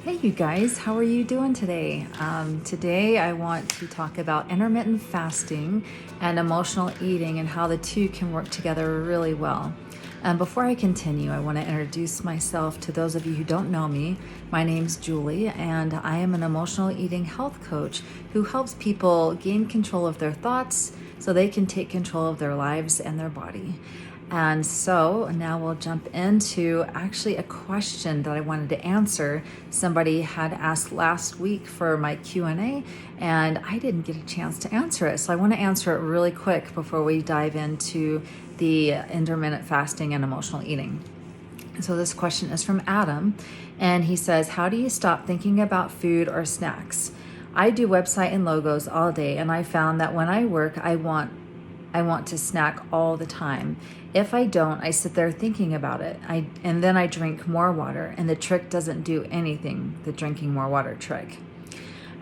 Hey, you guys, how are you doing today? Today, I want to talk about intermittent fasting and emotional eating and how the two can work together really well. And before I continue, I want to introduce myself to those of you who don't know me. My name's Julie, and I am an emotional eating health coach who helps people gain control of their thoughts so they can take control of their lives and their body. And so now we'll jump into actually a question that I wanted to answer. Somebody had asked last week for my Q&A and I didn't get a chance to answer it. So I want to answer it really quick before we dive into the intermittent fasting and emotional eating. So this question is from Adam, and he says, how do you stop thinking about food or snacks? I do website and logos all day, and I found that when I work, I want to snack all the time. If I don't, I sit there thinking about it. And then I drink more water, and the trick doesn't do anything, the drinking more water trick.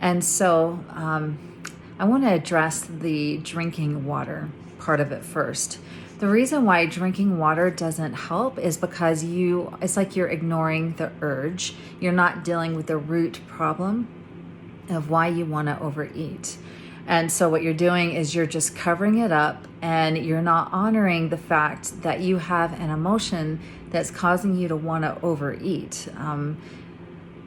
And so I want to address the drinking water part of it first. The reason why drinking water doesn't help is because it's like you're ignoring the urge. You're not dealing with the root problem of why you want to overeat. And so what you're doing is you're just covering it up, and you're not honoring the fact that you have an emotion that's causing you to want to overeat. And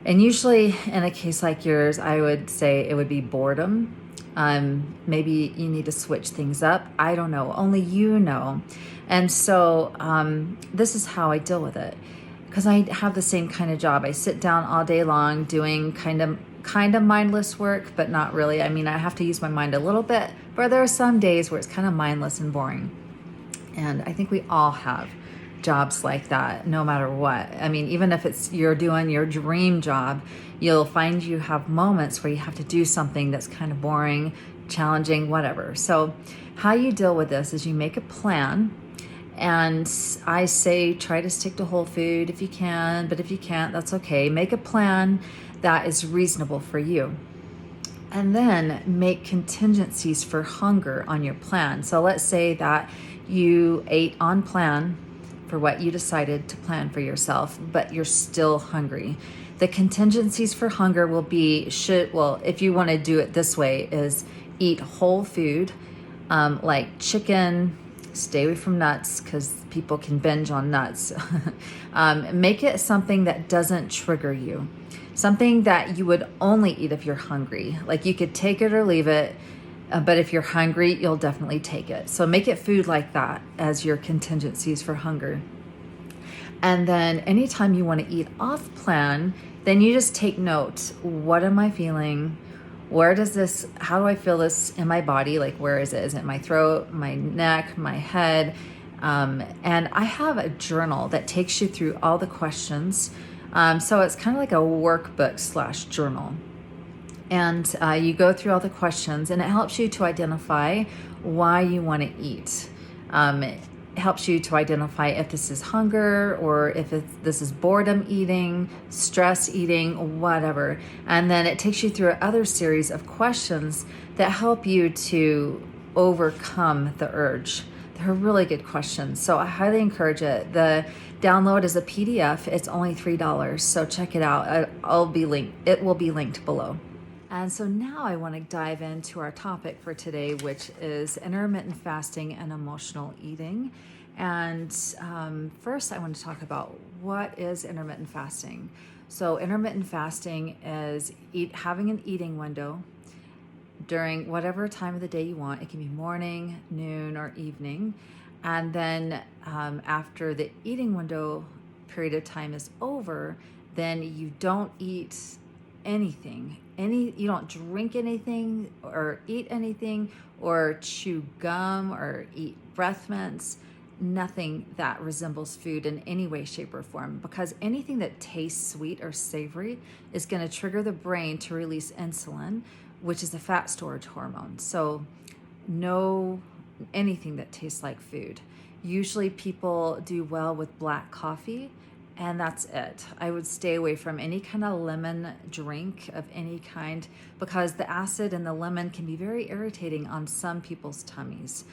usually in a case like yours, I would say it would be boredom. Maybe you need to switch things up. I don't know. Only you know. And so this is how I deal with it. Because I have the same kind of job. I sit down all day long doing kind of mindless work, but not really. I mean, I have to use my mind a little bit, but there are some days where it's kind of mindless and boring. And I think we all have jobs like that, no matter what. I mean, even if you're doing your dream job, you'll find you have moments where you have to do something that's kind of boring, challenging, whatever. So how you deal with this is you make a plan. And I say try to stick to whole food if you can, but if you can't, that's okay. Make a plan that is reasonable for you. And then make contingencies for hunger on your plan. So let's say that you ate on plan for what you decided to plan for yourself, but you're still hungry. The contingencies for hunger will be, if you want to do it this way, is eat whole food, like chicken. Stay away from nuts because people can binge on nuts. Make it something that doesn't trigger you. Something that you would only eat if you're hungry. Like you could take it or leave it, but if you're hungry, you'll definitely take it. So make it food like that as your contingencies for hunger. And then anytime you want to eat off plan, then you just take note. What am I feeling? How do I feel this in my body? Like, where is it? Is it my throat, my neck, my head? And I have a journal that takes you through all the questions. So it's kind of like a workbook / journal. And you go through all the questions, and it helps you to identify why you want to eat. It helps you to identify if this is hunger or if this is boredom eating, stress eating, whatever. And then it takes you through another series of questions that help you to overcome the urge. They're really good questions. So I highly encourage it. The download is a PDF. It's only $3. So check it out. It will be linked below. And so now I want to dive into our topic for today, which is intermittent fasting and emotional eating. And first, I want to talk about what is intermittent fasting. So intermittent fasting is having an eating window during whatever time of the day you want. It can be morning, noon, or evening. And then after the eating window period of time is over, then you don't eat anything. You don't drink anything or eat anything or chew gum or eat breath mints, nothing that resembles food in any way, shape, or form, because anything that tastes sweet or savory is going to trigger the brain to release insulin, which is a fat storage hormone. So no anything that tastes like food. Usually people do well with black coffee, and that's it. I would stay away from any kind of lemon drink of any kind because the acid in the lemon can be very irritating on some people's tummies.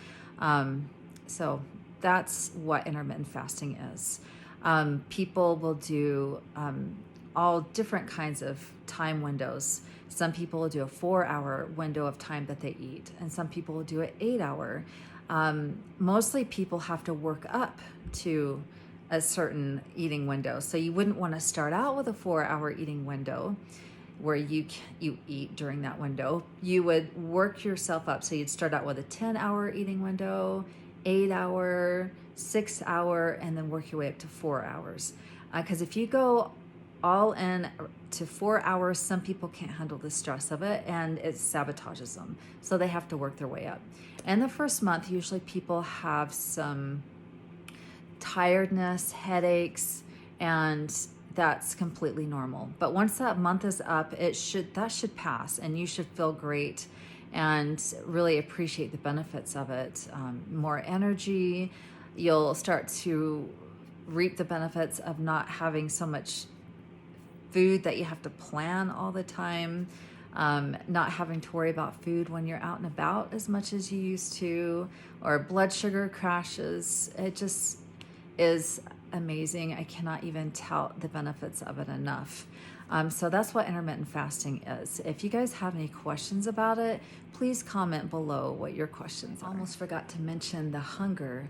So that's what intermittent fasting is. People will do all different kinds of time windows. Some people do a 4-hour window of time that they eat, and some people do an 8-hour. Mostly people have to work up to a certain eating window. So you wouldn't want to start out with a 4-hour eating window where you eat during that window. You would work yourself up. So you'd start out with a 10-hour eating window, 8-hour, 6-hour, and then work your way up to 4 hours. Because if you go all in to 4 hours, some people can't handle the stress of it and it sabotages them. So they have to work their way up. And the first month, usually people have some tiredness, headaches, and that's completely normal. But once that month is up, that should pass, and you should feel great and really appreciate the benefits of it. More energy. You'll start to reap the benefits of not having so much food that you have to plan all the time. Not having to worry about food when you're out and about as much as you used to, or blood sugar crashes. It just is amazing. I cannot even tout the benefits of it enough. So that's what intermittent fasting is. If you guys have any questions about it, please comment below what your questions are. Almost forgot to mention the hunger.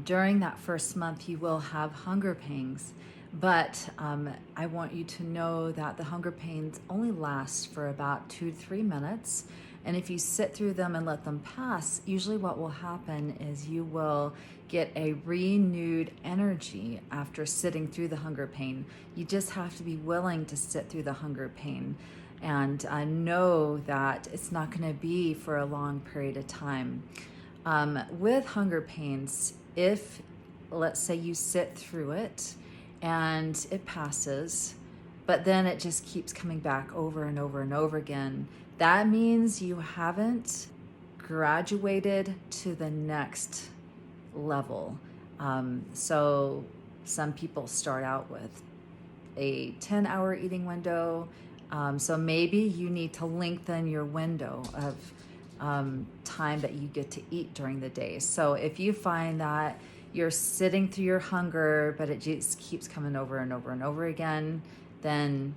During that first month, you will have hunger pangs, but I want you to know that the hunger pains only last for about 2 to 3 minutes. And if you sit through them and let them pass, usually what will happen is you will get a renewed energy after sitting through the hunger pain. You just have to be willing to sit through the hunger pain and know that it's not going to be for a long period of time. With hunger pains, if let's say you sit through it and it passes, but then it just keeps coming back over and over and over again, that means you haven't graduated to the next level. So some people start out with a 10-hour eating window. So maybe you need to lengthen your window of time that you get to eat during the day. So if you find that you're sitting through your hunger, but it just keeps coming over and over and over again, then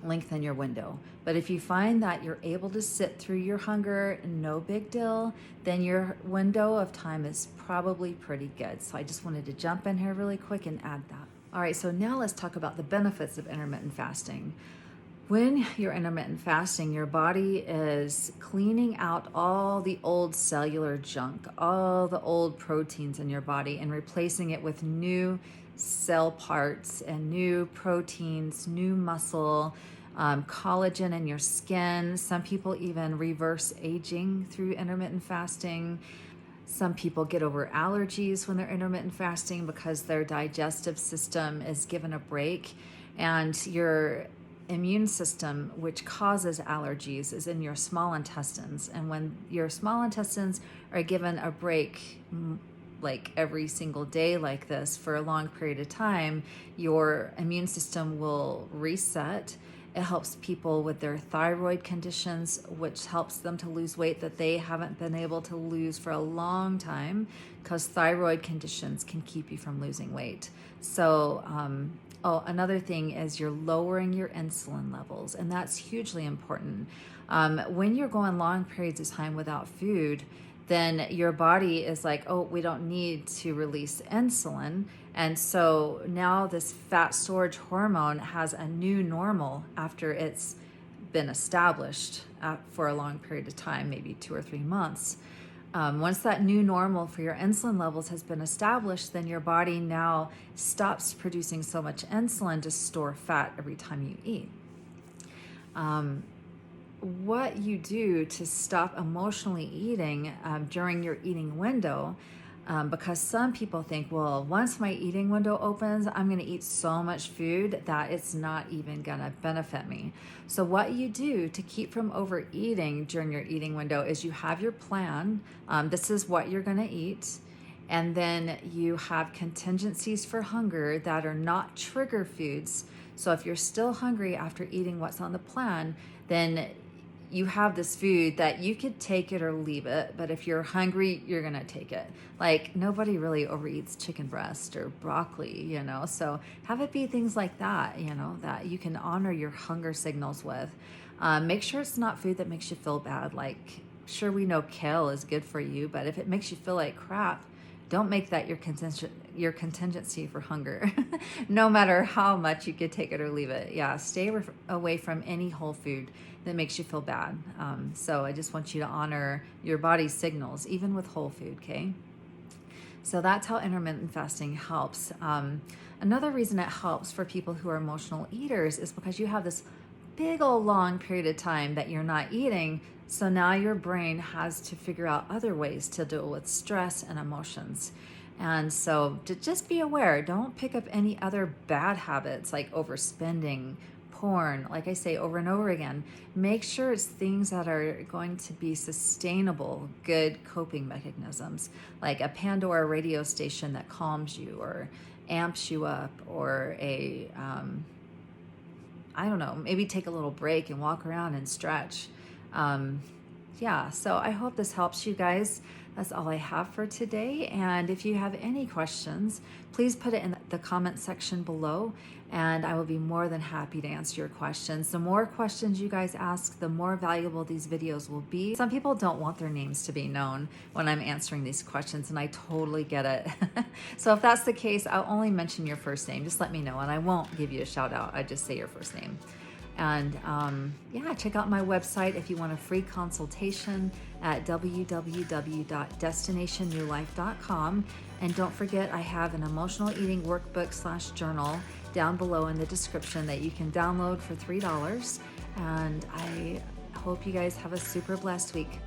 lengthen your window. But if you find that you're able to sit through your hunger, no big deal, then your window of time is probably pretty good. So I just wanted to jump in here really quick and add that. All right, so now let's talk about the benefits of intermittent fasting. When you're intermittent fasting, your body is cleaning out all the old cellular junk, all the old proteins in your body, and replacing it with new cell parts and new proteins, new muscle, collagen in your skin. Some people even reverse aging through intermittent fasting. Some people get over allergies when they're intermittent fasting because their digestive system is given a break, and your immune system, which causes allergies, is in your small intestines. And when your small intestines are given a break, like every single day like this for a long period of time, your immune system will reset. It helps people with their thyroid conditions, which helps them to lose weight that they haven't been able to lose for a long time, because thyroid conditions can keep you from losing weight. So, another thing is you're lowering your insulin levels, and that's hugely important. When you're going long periods of time without food, then your body is like, oh, we don't need to release insulin. And so now this fat storage hormone has a new normal after it's been established for a long period of time, maybe 2 or 3 months. Once that new normal for your insulin levels has been established, then your body now stops producing so much insulin to store fat every time you eat. What you do to stop emotionally eating during your eating window, because some people think, well, once my eating window opens, I'm going to eat so much food that it's not even going to benefit me. So what you do to keep from overeating during your eating window is you have your plan. This is what you're going to eat. And then you have contingencies for hunger that are not trigger foods. So if you're still hungry after eating what's on the plan, then you have this food that you could take it or leave it, but if you're hungry, you're gonna take it. Like nobody really overeats chicken breast or broccoli, you know, so have it be things like that, you know, that you can honor your hunger signals with. Make sure it's not food that makes you feel bad. Like, sure, we know kale is good for you, but if it makes you feel like crap, don't make that your contingency for hunger, no matter how much you could take it or leave it. Yeah, stay away from any whole food that makes you feel bad. So I just want you to honor your body's signals, even with whole food, okay? So that's how intermittent fasting helps. Another reason it helps for people who are emotional eaters is because you have this big old long period of time that you're not eating. So now your brain has to figure out other ways to deal with stress and emotions. And so to just be aware, don't pick up any other bad habits like overspending, porn, like I say over and over again. Make sure it's things that are going to be sustainable, good coping mechanisms, like a Pandora radio station that calms you or amps you up, or I don't know, maybe take a little break and walk around and stretch. Yeah, so I hope this helps you guys. That's all I have for today. And if you have any questions, please put it in the comment section below, and I will be more than happy to answer your questions. The more questions you guys ask, the more valuable these videos will be. Some people don't want their names to be known when I'm answering these questions, and I totally get it. So if that's the case, I'll only mention your first name. Just let me know, and I won't give you a shout out. I just say your first name. And yeah, check out my website if you want a free consultation at www.destinationnewlife.com. And don't forget, I have an emotional eating workbook / journal down below in the description that you can download for $3. And I hope you guys have a super blessed week.